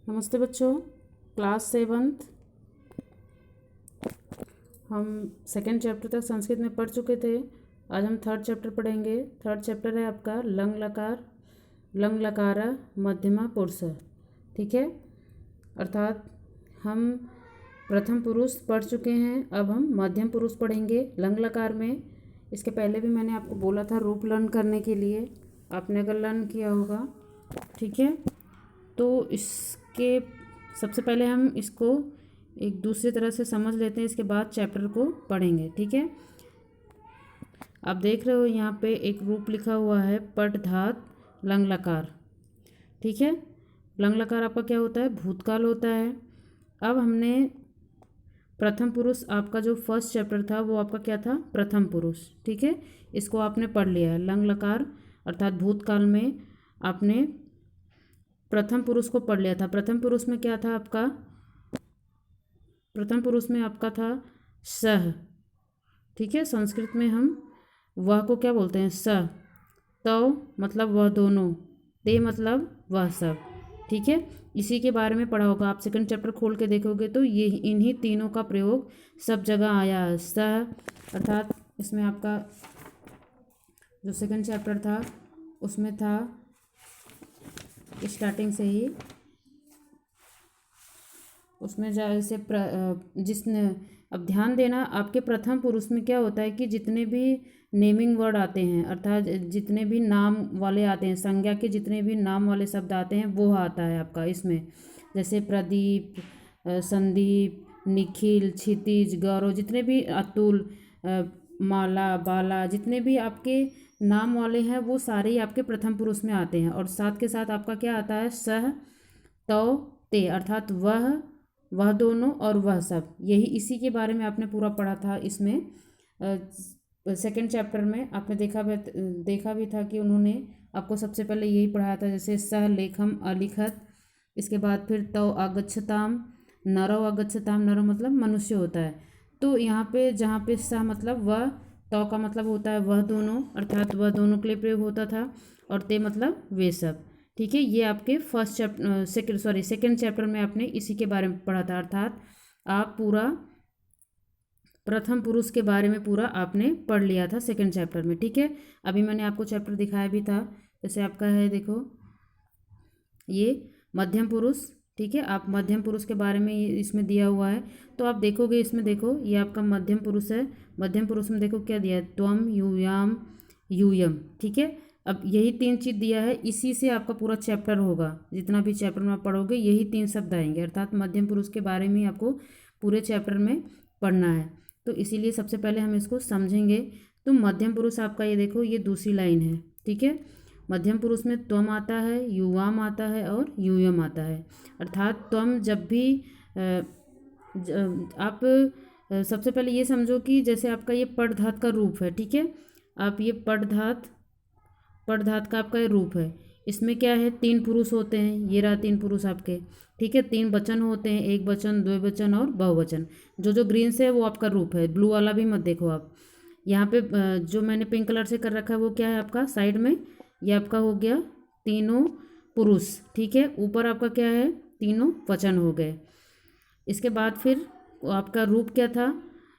नमस्ते बच्चों, class 7th हम सेकेंड चैप्टर तक संस्कृत में पढ़ चुके थे। आज हम थर्ड चैप्टर पढ़ेंगे। थर्ड चैप्टर है आपका लंग लकार, लंग लकारा मध्यमा पुरुष। ठीक है, अर्थात हम प्रथम पुरुष पढ़ चुके हैं, अब हम मध्यम पुरुष पढ़ेंगे लंग लकार में। इसके पहले भी मैंने आपको बोला था रूप लर्न करने के लिए, आपने अगर लर्न किया होगा। ठीक है, तो इसके सबसे पहले हम इसको एक दूसरी तरह से समझ लेते हैं, इसके बाद चैप्टर को पढ़ेंगे। ठीक है, आप देख रहे हो यहाँ पे एक रूप लिखा हुआ है पट धात लंग लकार। ठीक है, लंग लकार आपका क्या होता है? भूतकाल होता है। अब हमने प्रथम पुरुष, आपका जो फर्स्ट चैप्टर था वो आपका क्या था? प्रथम पुरुष। ठीक है, इसको आपने पढ़ लिया है। लंग लकार अर्थात भूतकाल में आपने प्रथम पुरुष को पढ़ लिया था। प्रथम पुरुष में क्या था आपका? प्रथम पुरुष में आपका था सह। ठीक है, संस्कृत में हम वह को क्या बोलते हैं? स। तो मतलब वह दोनों, ते मतलब वह सब। ठीक है, इसी के बारे में पढ़ा होगा। आप सेकंड चैप्टर खोल के देखोगे तो ये इन्हीं तीनों का प्रयोग सब जगह आया है। सह अर्थात इसमें आपका जो सेकंड चैप्टर था उसमें था स्टार्टिंग से ही, उसमें जैसे जिसने, अब ध्यान देना, आपके प्रथम पुरुष में क्या होता है कि जितने भी नेमिंग वर्ड आते हैं, अर्थात जितने भी नाम वाले आते हैं, संज्ञा के जितने भी नाम वाले शब्द आते हैं वो आता है आपका इसमें। जैसे प्रदीप, संदीप, निखिल, क्षितिज, गौरव, जितने भी अतुल, माला, बाला, जितने भी आपके नाम वाले हैं वो सारे ही आपके प्रथम पुरुष में आते हैं। और साथ के साथ आपका क्या आता है? सह, तो, ते, अर्थात वह दोनों और वह सब। यही इसी के बारे में आपने पूरा पढ़ा था इसमें। सेकंड चैप्टर में आपने देखा भी था कि उन्होंने आपको सबसे पहले यही पढ़ाया था, जैसे सह लेखम अलिखत, इसके बाद फिर तौ अगच्छताम, नरो अगच्छताम, नरो मतलब मनुष्य होता है। तो यहाँ पे जहाँ पे सह मतलब वह, तौ का मतलब होता है वह दोनों, अर्थात वह दोनों के लिए प्रयोग होता था, और ते मतलब वे सब। ठीक है, ये आपके फर्स्ट चैप्टर सेकंड चैप्टर में आपने इसी के बारे में पढ़ा था, अर्थात आप पूरा प्रथम पुरुष के बारे में पूरा आपने पढ़ लिया था सेकंड चैप्टर में। ठीक है, अभी मैंने आपको चैप्टर दिखाया भी था, जैसे आपका है, देखो ये मध्यम पुरुष। ठीक है, आप मध्यम पुरुष के बारे में इसमें दिया हुआ है, तो आप देखोगे इसमें, देखो ये आपका मध्यम पुरुष है। मध्यम पुरुष में देखो क्या दिया है? त्वम, यूयाम, यूयम। ठीक है, अब यही तीन चीज़ दिया है, इसी से आपका पूरा चैप्टर होगा। जितना भी चैप्टर में आप पढ़ोगे यही तीन शब्द आएंगे, अर्थात मध्यम पुरुष के बारे में आपको पूरे चैप्टर में पढ़ना है। तो इसीलिए सबसे पहले हम इसको समझेंगे। तो मध्यम पुरुष आपका ये देखो, ये दूसरी लाइन है। ठीक है, मध्यम पुरुष में त्वम आता है, युवाम आता है और यूयम आता है। अर्थात त्वम जब भी आप सबसे पहले ये समझो कि जैसे आपका ये पट धात का रूप है। ठीक है, आप ये पट धात का आपका ये रूप है। इसमें क्या है? तीन पुरुष होते हैं, ये रहा तीन पुरुष आपके। ठीक है, तीन वचन होते हैं, एक वचन, दो वचन और बहुवचन। जो ग्रीन से है वो आपका रूप है, ब्लू वाला भी मत देखो आप। यहाँ पे जो मैंने पिंक कलर से कर रखा है वो क्या है आपका साइड में? ये आपका हो गया तीनों पुरुष। ठीक है, ऊपर आपका क्या है? तीनों वचन हो गए। इसके बाद फिर आपका रूप क्या था?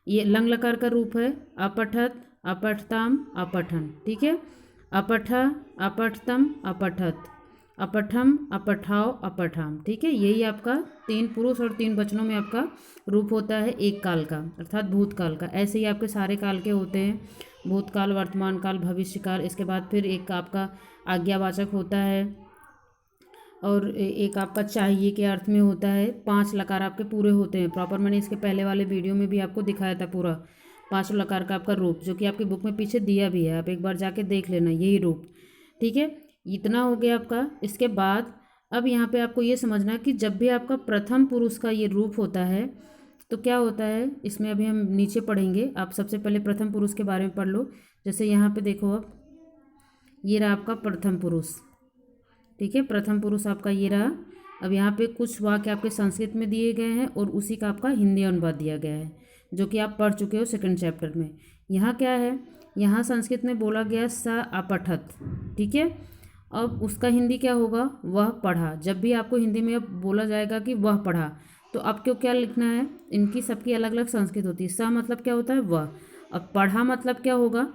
ये लंग लकार का रूप है अपठत, अपठताम, अपठन। ठीक है, अपठ, अपठतम, अपठत, अपठम, अपठाओ, अपठाम। ठीक है, यही आपका तीन पुरुष और तीन वचनों में आपका रूप होता है एक काल का, अर्थात भूतकाल का। ऐसे ही आपके सारे काल के होते हैं, भूतकाल, वर्तमान काल, भविष्य काल। इसके बाद फिर एक आपका आज्ञावाचक होता है, और एक आपका चाहिए के अर्थ में होता है। 5 लकार आपके पूरे होते हैं प्रॉपर। मैंने इसके पहले वाले वीडियो में भी आपको दिखाया था पूरा 5 लकार का आपका रूप, जो कि आपकी बुक में पीछे दिया भी है, आप एक बार जाके देख लेना यही रूप। ठीक है, इतना हो गया आपका। इसके बाद अब यहाँ पे आपको ये समझना कि जब भी आपका प्रथम पुरुष का ये रूप होता है तो क्या होता है इसमें, अभी हम नीचे पढ़ेंगे। आप सबसे पहले प्रथम पुरुष के बारे में पढ़ लो। जैसे यहाँ पे देखो, अब ये रहा आपका प्रथम पुरुष। ठीक है, प्रथम पुरुष आपका ये रहा। अब यहाँ पे कुछ वाक्य आपके संस्कृत में दिए गए हैं और उसी का आपका हिंदी अनुवाद दिया गया है, जो कि आप पढ़ चुके हो सेकंड चैप्टर में। यहाँ क्या है? यहाँ संस्कृत में बोला गया स अपठत। ठीक है, अब उसका हिंदी क्या होगा, वह पढ़ा। जब भी आपको हिंदी में अब बोला जाएगा कि वह पढ़ा, तो आपको क्या लिखना है, इनकी सबकी अलग अलग संस्कृत होती है। स मतलब क्या होता है, वह। अब पढ़ा मतलब क्या होगा,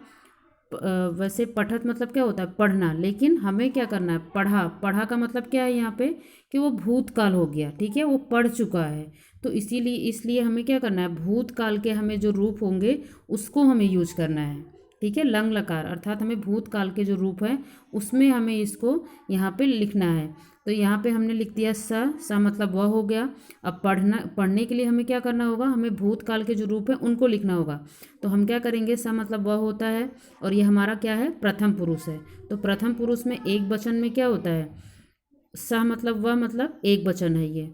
वैसे पठत मतलब क्या होता है, पढ़ना, लेकिन हमें क्या करना है, पढ़ा। पढ़ा का मतलब क्या है यहाँ पे, कि वो भूतकाल हो गया, ठीक है, वो पढ़ चुका है। तो इसीलिए इसलिए हमें क्या करना है, भूतकाल के हमें जो रूप होंगे उसको हमें यूज करना है, ठीक है। लंग लकार अर्थात हमें भूतकाल के जो रूप है उसमें हमें इसको यहाँ पे लिखना है। तो यहाँ पे हमने लिख दिया स मतलब वह हो गया। अब पढ़ने के लिए हमें क्या करना होगा, हमें भूतकाल के जो रूप है उनको लिखना होगा। तो हम क्या करेंगे, स मतलब वह होता है, और ये हमारा क्या है, प्रथम पुरुष है। तो प्रथम पुरुष में एक वचन में क्या होता है, स मतलब वह मतलब एक वचन है ये।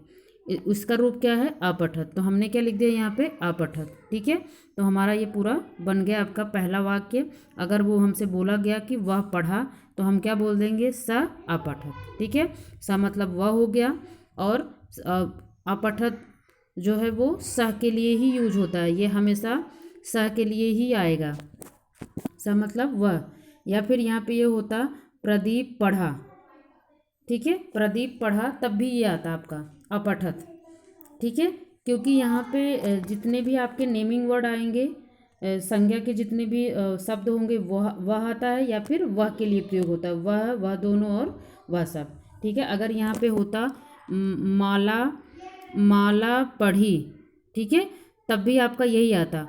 उसका रूप क्या है, अपठत। तो हमने क्या लिख दिया यहाँ पे, अपठत, ठीक है। तो हमारा ये पूरा बन गया आपका पहला वाक्य। अगर वो हमसे बोला गया कि वह पढ़ा, तो हम क्या बोल देंगे, स अपठत, ठीक है। स मतलब वह हो गया, और अपठत जो है वो स के लिए ही यूज होता है, ये हमेशा स के लिए ही आएगा। स मतलब वह। या फिर यहाँ पे ये होता प्रदीप पढ़ा, ठीक है, प्रदीप पढ़ा, तब भी ये आता आपका अपठत, ठीक है। क्योंकि यहाँ पे जितने भी आपके नेमिंग वर्ड आएंगे, संज्ञा के जितने भी शब्द होंगे, वह आता है, या फिर वह के लिए प्रयोग होता है, वह दोनों और वह सब, ठीक है। अगर यहाँ पे होता माला माला पढ़ी, ठीक है, तब भी आपका यही आता।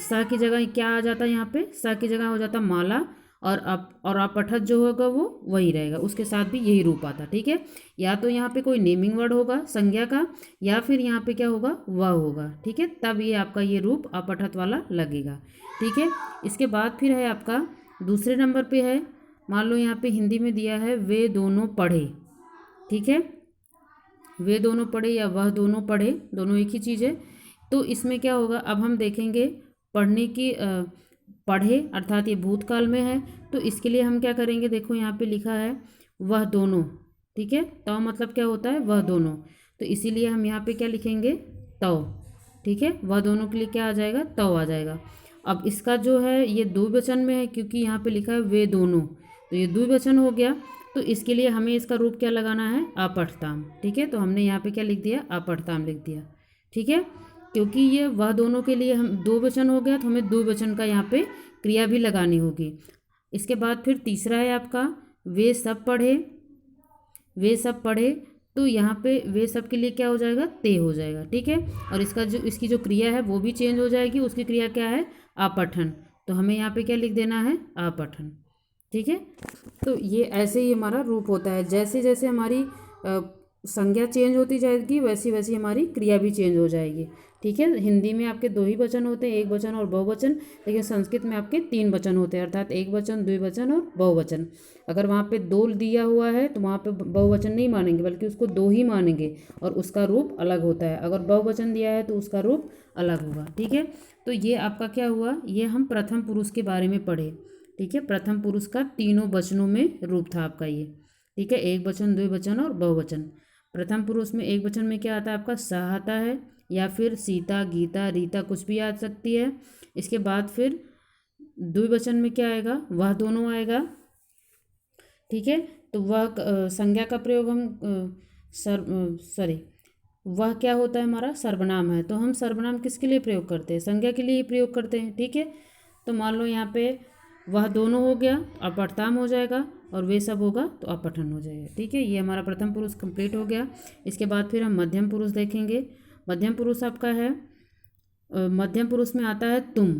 सा की जगह क्या आ जाता है, यहाँ पे सा की जगह हो जाता माला, और अपठत जो होगा वो वही रहेगा, उसके साथ भी यही रूप आता, ठीक है। या तो यहाँ पे कोई नेमिंग वर्ड होगा संज्ञा का, या फिर यहाँ पे क्या होगा, वह होगा, ठीक है, तब ये आपका ये रूप अपठत वाला लगेगा, ठीक है। इसके बाद फिर है आपका दूसरे नंबर पे है, मान लो यहाँ पे हिंदी में दिया है वे दोनों पढ़े, ठीक है। वे दोनों पढ़े या वह दोनों पढ़े, दोनों एक ही चीज़ है। तो इसमें क्या होगा, अब हम देखेंगे पढ़ने की पढ़े अर्थात ये भूतकाल में है, तो इसके लिए हम क्या करेंगे, देखो यहाँ पे लिखा है वह दोनों, ठीक है। तव मतलब क्या होता है, वह दोनों। तो इसीलिए हम यहाँ पे क्या लिखेंगे, तव, ठीक है। वह दोनों के लिए क्या आ जाएगा, तव आ जाएगा। अब इसका जो है ये द्विवचन में है, क्योंकि यहाँ पे लिखा है वे दोनों, तो ये द्विवचन हो गया। तो इसके लिए हमें इसका रूप क्या लगाना है, अपठताम, ठीक है। तो हमने यहाँ पे क्या लिख दिया, अपठताम लिख दिया, ठीक है। क्योंकि ये वह दोनों के लिए हम दो वचन हो गया, तो हमें दो वचन का यहाँ पे क्रिया भी लगानी होगी। इसके बाद फिर तीसरा है आपका वे सब पढ़े, वे सब पढ़े। तो यहाँ पे वे सब के लिए क्या हो जाएगा, ते हो जाएगा, ठीक है। और इसकी जो क्रिया है वो भी चेंज हो जाएगी, उसकी क्रिया क्या है, अपठन। तो हमें यहाँ पे क्या लिख देना है, अपठन, ठीक है। तो ये ऐसे ही हमारा रूप होता है, जैसे जैसे हमारी संज्ञा चेंज होती जाएगी वैसी वैसी हमारी क्रिया भी चेंज हो जाएगी, ठीक है। हिंदी में आपके दो ही वचन होते हैं, एक वचन और बहुवचन, लेकिन संस्कृत में आपके तीन वचन होते हैं, अर्थात एक वचन, द्विवचन और बहुवचन। अगर वहाँ पे दो दिया हुआ है तो वहाँ पे बहुवचन नहीं मानेंगे, बल्कि उसको दो ही मानेंगे, और उसका रूप अलग होता है। अगर बहुवचन दिया है तो उसका रूप अलग होगा, ठीक है। तो ये आपका क्या हुआ, ये हम प्रथम पुरुष के बारे में पढ़े, ठीक है। प्रथम पुरुष का तीनों वचनों में रूप था आपका ये, ठीक है, एक वचन, द्विवचन और बहुवचन। प्रथम पुरुष में एक वचन में क्या आता है आपका, सह आता है, या फिर सीता, गीता, रीता कुछ भी आ सकती है। इसके बाद फिर द्विवचन में क्या आएगा, वह दोनों आएगा, ठीक है। तो वह संज्ञा का प्रयोग हम वह क्या होता है, हमारा सर्वनाम है, तो हम सर्वनाम किसके लिए प्रयोग करते हैं, संज्ञा के लिए ही प्रयोग करते हैं, ठीक है। तो मान लो यहाँ पे वह दोनों हो गया, अपठताम हो जाएगा, और वे सब होगा तो अपठन हो जाएगा, ठीक है। ये हमारा प्रथम पुरुष कंप्लीट हो गया। इसके बाद फिर हम मध्यम पुरुष देखेंगे। मध्यम पुरुष आपका है, मध्यम पुरुष में आता है तुम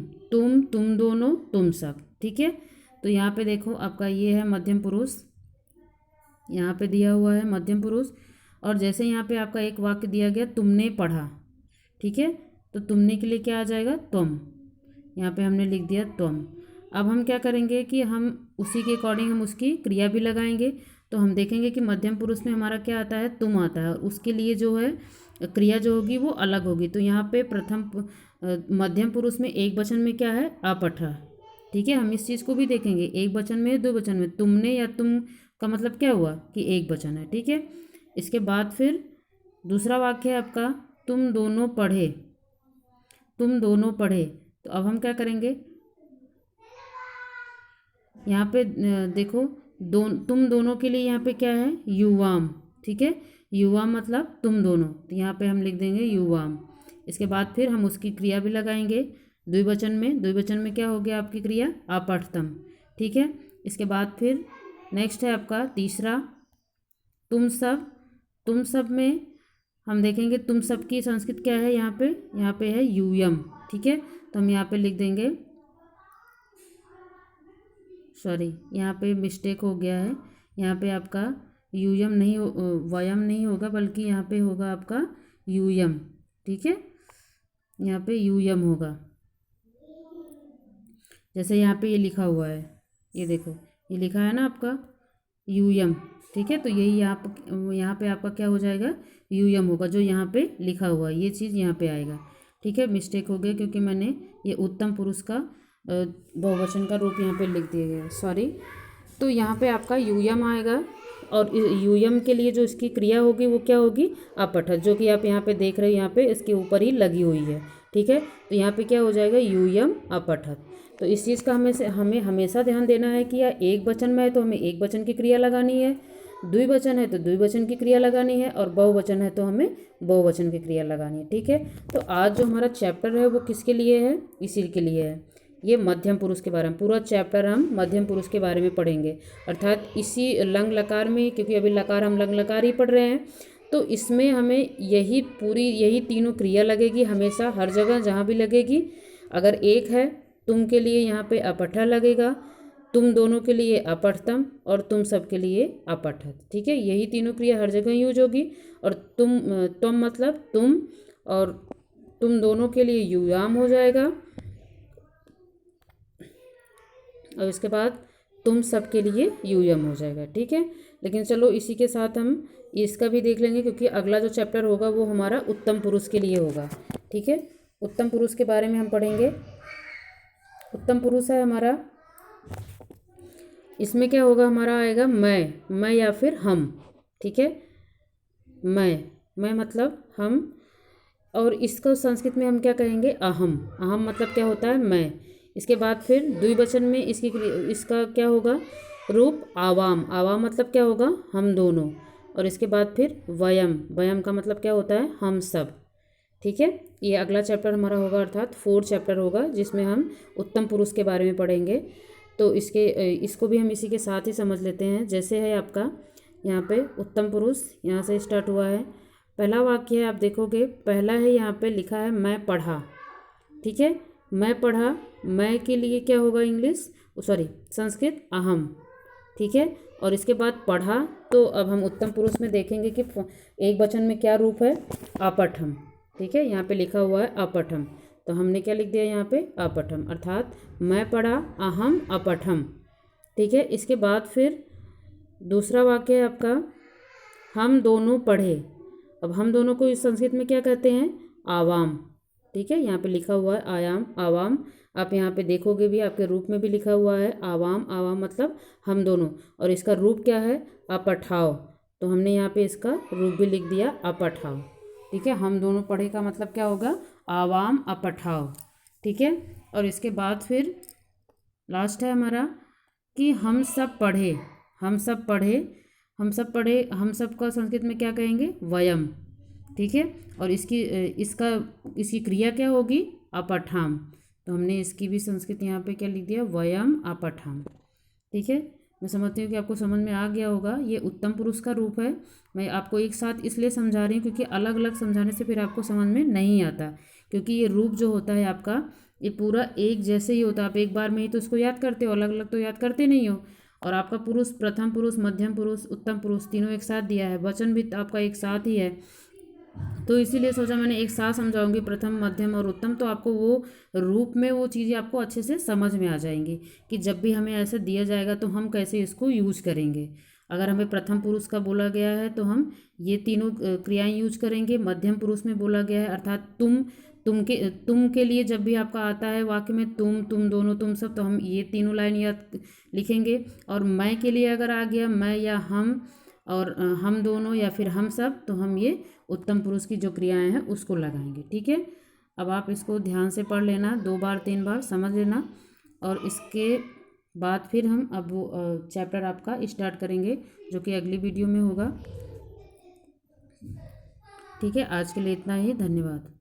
दोनों, तुम सब, ठीक है। तो यहाँ पे देखो आपका ये है मध्यम पुरुष, यहाँ पे दिया हुआ है मध्यम पुरुष। और जैसे यहाँ पे आपका एक वाक्य दिया गया, तुमने पढ़ा, ठीक है। तो तुमने के लिए क्या आ जाएगा, तुम, यहाँ पे हमने लिख दिया तुम। अब हम क्या करेंगे कि हम उसी के अकॉर्डिंग हम उसकी क्रिया भी लगाएंगे। तो हम देखेंगे कि मध्यम पुरुष में हमारा क्या आता है, तुम आता है, और उसके लिए जो है क्रिया जो होगी वो अलग होगी। तो यहाँ पे मध्यम पुरुष में एक वचन में क्या है, अपठ, ठीक है। हम इस चीज़ को भी देखेंगे, एक वचन में, दो वचन में, तुमने या तुम का मतलब क्या हुआ कि एक वचन है, ठीक है। इसके बाद फिर दूसरा वाक्य है आपका, तुम दोनों पढ़े, तुम दोनों पढ़े। तो अब हम क्या करेंगे, यहाँ पे देखो तुम दोनों के लिए यहाँ पे क्या है, युवाम। ठीक है, युवाम मतलब तुम दोनों, तो यहाँ पे हम लिख देंगे युवाम। इसके बाद फिर हम उसकी क्रिया भी लगाएंगे द्विवचन में। द्विवचन में क्या हो गया आपकी क्रिया, अपठ्तम। ठीक है, इसके बाद फिर नेक्स्ट है आपका तीसरा, तुम सब। तुम सब में हम देखेंगे तुम सब की संस्कृत क्या है, यहाँ पे है यूयम। ठीक है, तो हम यहाँ पे लिख देंगे, सॉरी यहाँ पे मिस्टेक हो गया है, यहाँ पे आपका यूयम नहीं हो, वयम नहीं होगा, बल्कि यहाँ पे होगा आपका यूयम। ठीक है, यहाँ पे यूयम होगा, जैसे यहाँ पे ये लिखा हुआ है, ये देखो ये लिखा है ना आपका यूयम। ठीक है, तो यही यहाँ पे आपका क्या हो जाएगा, यूयम होगा, जो यहाँ पे लिखा हुआ है ये चीज़ यहाँ पे आएगा। ठीक है, मिस्टेक हो गया क्योंकि मैंने ये उत्तम पुरुष का बहुवचन का रूप यहाँ पे लिख दिया गया, सॉरी। तो यहाँ पे आपका यूयम आएगा, और यूयम के लिए जो इसकी क्रिया होगी वो क्या होगी, अपठत, जो कि आप यहाँ पे देख रहे हो, यहाँ पे इसके ऊपर ही लगी हुई है। ठीक है, तो यहाँ पे क्या हो जाएगा, यूयम अपठत। तो इस चीज़ का हमें हमेशा ध्यान देना है कि यार एक वचन में है तो हमें एक वचन की क्रिया लगानी है, द्विवचन है तो द्विवचन की क्रिया लगानी है, और बहुवचन है तो हमें बहुवचन की क्रिया लगानी है। ठीक है, तो आज जो हमारा चैप्टर है वो किसके लिए है, इसी के लिए है, ये मध्यम पुरुष के बारे में। पूरा चैप्टर हम मध्यम पुरुष के बारे में पढ़ेंगे, अर्थात इसी लंग लकार में, क्योंकि अभी लकार हम लंग लकार ही पढ़ रहे हैं, तो इसमें हमें यही तीनों क्रिया लगेगी हमेशा, हर जगह जहाँ भी लगेगी। अगर एक है तुम के लिए यहाँ पे अपठा लगेगा, तुम दोनों के लिए अपठ्तम, और तुम सब के लिए अपठत। ठीक है, यही तीनों क्रिया हर जगह यूज होगी। और तुम मतलब तुम, और तुम दोनों के लिए युयाम हो जाएगा, और इसके बाद तुम सब के लिए यूयम हो जाएगा। ठीक है, लेकिन चलो इसी के साथ हम इसका भी देख लेंगे, क्योंकि अगला जो चैप्टर होगा वो हमारा उत्तम पुरुष के लिए होगा। ठीक है, उत्तम पुरुष के बारे में हम पढ़ेंगे। उत्तम पुरुष है हमारा, इसमें क्या होगा, हमारा आएगा मैं या फिर हम। ठीक है, मैं मतलब हम, और इसको संस्कृत में हम क्या कहेंगे, अहम। अहम मतलब क्या होता है, मैं। इसके बाद फिर द्विवचन में इसका क्या होगा रूप, आवाम। आवाम मतलब क्या होगा, हम दोनों। और इसके बाद फिर वयम का मतलब क्या होता है, हम सब। ठीक है, ये अगला चैप्टर हमारा होगा, अर्थात 4th चैप्टर होगा, जिसमें हम उत्तम पुरुष के बारे में पढ़ेंगे। तो इसको भी हम इसी के साथ ही समझ लेते हैं। जैसे है आपका यहाँ पे उत्तम पुरुष, यहाँ से स्टार्ट हुआ है। पहला वाक्य है, आप देखोगे पहला है यहाँ पे लिखा है मैं पढ़ा। ठीक है, मैं पढ़ा, मैं के लिए क्या होगा इंग्लिश, सॉरी संस्कृत अहम। ठीक है, और इसके बाद पढ़ा, तो अब हम उत्तम पुरुष में देखेंगे कि एक वचन में क्या रूप है, अपठम। ठीक है, यहाँ पे लिखा हुआ है अपठम, तो हमने क्या लिख दिया यहाँ पे, अपठम, अर्थात मैं पढ़ा अहम अपठम। ठीक है, इसके बाद फिर दूसरा वाक्य है आपका, हम दोनों पढ़े। अब हम दोनों को इस संस्कृत में क्या कहते हैं, आवाम। ठीक है, यहाँ पे लिखा हुआ है आवाम, आप यहाँ पे देखोगे भी आपके रूप में भी लिखा हुआ है आवाम। आवाम मतलब हम दोनों, और इसका रूप क्या है, अपठाव। तो हमने यहाँ पे इसका रूप भी लिख दिया, अपठाव। ठीक है, हम दोनों पढ़े का मतलब क्या होगा, आवाम अपठाव। ठीक है, और इसके बाद फिर लास्ट है हमारा कि हम सब पढ़े। हम सब पढ़े, हम सब पढ़े, हम सब का संस्कृत में क्या कहेंगे, वयम। ठीक है, और इसकी क्रिया क्या होगी, अपठाम। तो हमने इसकी भी संस्कृत यहाँ पे क्या लिख दिया, वयम अपठाम। ठीक है, मैं समझती हूँ कि आपको समझ में आ गया होगा। ये उत्तम पुरुष का रूप है। मैं आपको एक साथ इसलिए समझा रही हूँ क्योंकि अलग अलग समझाने से फिर आपको समझ में नहीं आता, क्योंकि ये रूप जो होता है आपका, ये पूरा एक जैसे ही होता है। आप एक बार में ही तो उसको याद करते हो, अलग अलग तो याद करते नहीं हो। और आपका पुरुष, प्रथम पुरुष, मध्यम पुरुष, उत्तम पुरुष तीनों एक साथ दिया है, वचन भी आपका एक साथ ही है, तो इसीलिए सोचा मैंने एक साथ समझाऊंगी, प्रथम मध्यम और उत्तम, तो आपको वो रूप में वो चीज़ें आपको अच्छे से समझ में आ जाएंगी कि जब भी हमें ऐसे दिया जाएगा तो हम कैसे इसको यूज करेंगे। अगर हमें प्रथम पुरुष का बोला गया है तो हम ये तीनों क्रियाएं यूज करेंगे। मध्यम पुरुष में बोला गया है, अर्थात तुम के लिए जब भी आपका आता है वाक्य में तुम दोनों, तुम सब, तो हम ये तीनों लाइन याद लिखेंगे। और मैं के लिए अगर आ गया, मैं या हम, और हम दोनों या फिर हम सब, तो हम ये उत्तम पुरुष की जो क्रियाएं हैं उसको लगाएंगे। ठीक है, अब आप इसको ध्यान से पढ़ लेना, 2 बार 3 बार समझ लेना, और इसके बाद फिर हम अब वो चैप्टर आपका स्टार्ट करेंगे, जो कि अगली वीडियो में होगा। ठीक है, आज के लिए इतना ही। धन्यवाद।